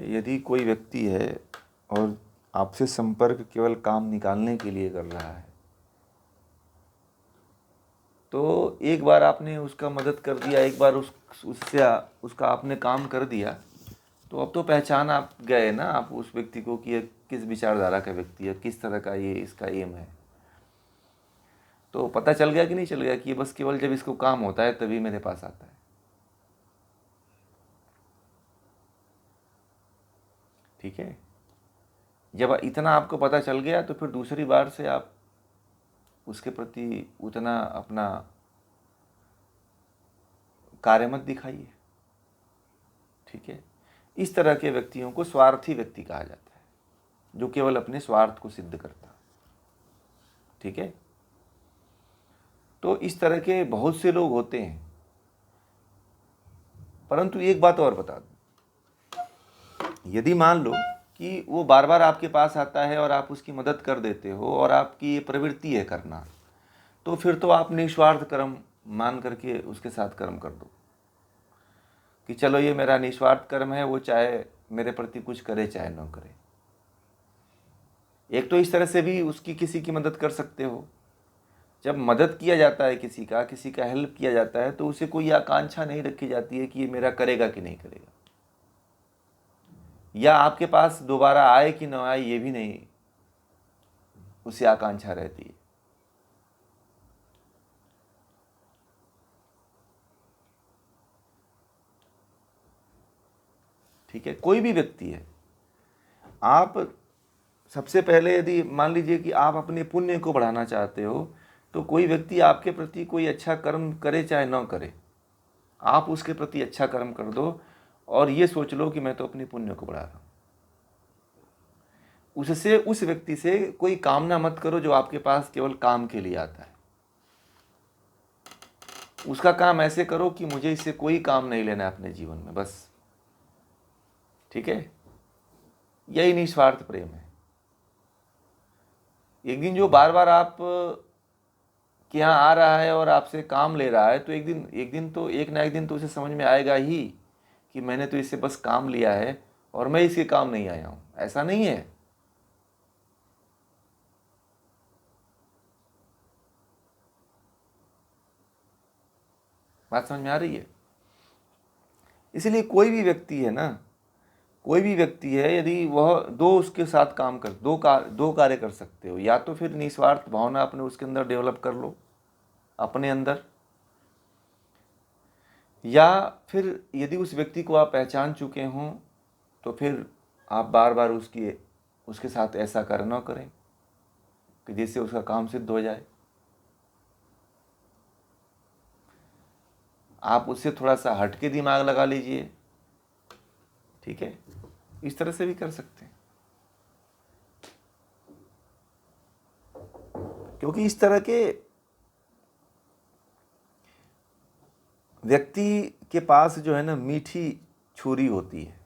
यदि कोई व्यक्ति है और आपसे संपर्क केवल काम निकालने के लिए कर रहा है, तो एक बार आपने उसका मदद कर दिया, एक बार उससे उसका आपने काम कर दिया, तो अब तो पहचान आप गए ना आप उस व्यक्ति को कि ये किस विचारधारा का व्यक्ति है, किस तरह का ये इसका एम है। तो पता चल गया कि नहीं चल गया कि ये बस केवल जब इसको काम होता है तभी मेरे पास आता है। ठीक है, जब इतना आपको पता चल गया तो फिर दूसरी बार से आप उसके प्रति उतना अपना कार्य मत दिखाइए। ठीक है, इस तरह के व्यक्तियों को स्वार्थी व्यक्ति कहा जाता है, जो केवल अपने स्वार्थ को सिद्ध करता। ठीक है, तो इस तरह के बहुत से लोग होते हैं। परंतु एक बात और बता दूं, यदि मान लो कि वो बार बार आपके पास आता है और आप उसकी मदद कर देते हो और आपकी ये प्रवृत्ति है करना, तो फिर तो आप निस्वार्थ कर्म मान करके उसके साथ कर्म कर दो कि चलो ये मेरा निस्वार्थ कर्म है, वो चाहे मेरे प्रति कुछ करे चाहे न करे। एक तो इस तरह से भी उसकी किसी की मदद कर सकते हो। जब मदद किया जाता है किसी का हेल्प किया जाता है, तो उसे कोई आकांक्षा नहीं रखी जाती है कि ये मेरा करेगा कि नहीं करेगा, या आपके पास दोबारा आए कि न आए ये भी नहीं उसे आकांक्षा रहती है। ठीक है, कोई भी व्यक्ति है, आप सबसे पहले यदि मान लीजिए कि आप अपने पुण्य को बढ़ाना चाहते हो, तो कोई व्यक्ति आपके प्रति कोई अच्छा कर्म करे चाहे न करे, आप उसके प्रति अच्छा कर्म कर दो और ये सोच लो कि मैं तो अपने पुण्य को बढ़ा रहा हूं। उससे उस व्यक्ति से कोई कामना मत करो जो आपके पास केवल काम के लिए आता है। उसका काम ऐसे करो कि मुझे इससे कोई काम नहीं लेना है अपने जीवन में, बस। ठीक है, यही निस्वार्थ प्रेम है। एक दिन जो बार बार आप कि यहाँ आ रहा है और आपसे काम ले रहा है, तो एक ना एक दिन तो उसे समझ में आएगा ही कि मैंने तो इससे बस काम लिया है और मैं इसके काम नहीं आया हूं। ऐसा नहीं है। बात समझ में आ रही है? इसलिए कोई भी व्यक्ति है ना, कोई भी व्यक्ति है, यदि वह उसके साथ काम कर दो कार्य कर सकते हो। या तो फिर निस्वार्थ भावना अपने उसके अंदर डेवलप कर लो अपने अंदर, या फिर यदि उस व्यक्ति को आप पहचान चुके हों तो फिर आप बार बार उसके साथ ऐसा कार्य न करें कि जिससे उसका काम सिद्ध हो जाए। आप उससे थोड़ा सा हटके दिमाग लगा लीजिए। ठीक है, इस तरह से भी कर सकते हैं, क्योंकि इस तरह के व्यक्ति के पास जो है ना मीठी छुरी होती है।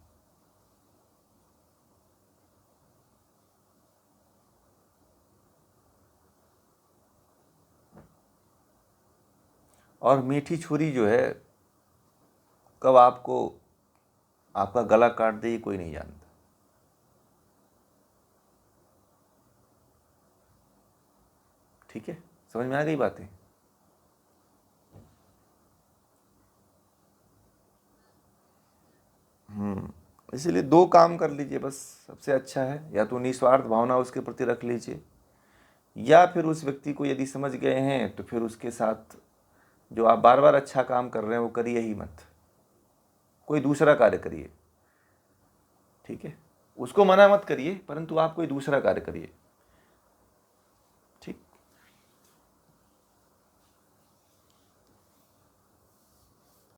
और मीठी छुरी जो है कब आपका गला काट दे ये कोई नहीं जानता। ठीक है, समझ में आ गई बातें? इसलिए दो काम कर लीजिए बस, सबसे अच्छा है। या तो निस्वार्थ भावना उसके प्रति रख लीजिए, या फिर उस व्यक्ति को यदि समझ गए हैं तो फिर उसके साथ जो आप बार बार अच्छा काम कर रहे हैं वो करिए ही मत, कोई दूसरा कार्य करिए। ठीक है, उसको मना मत करिए, परंतु आप कोई दूसरा कार्य करिए।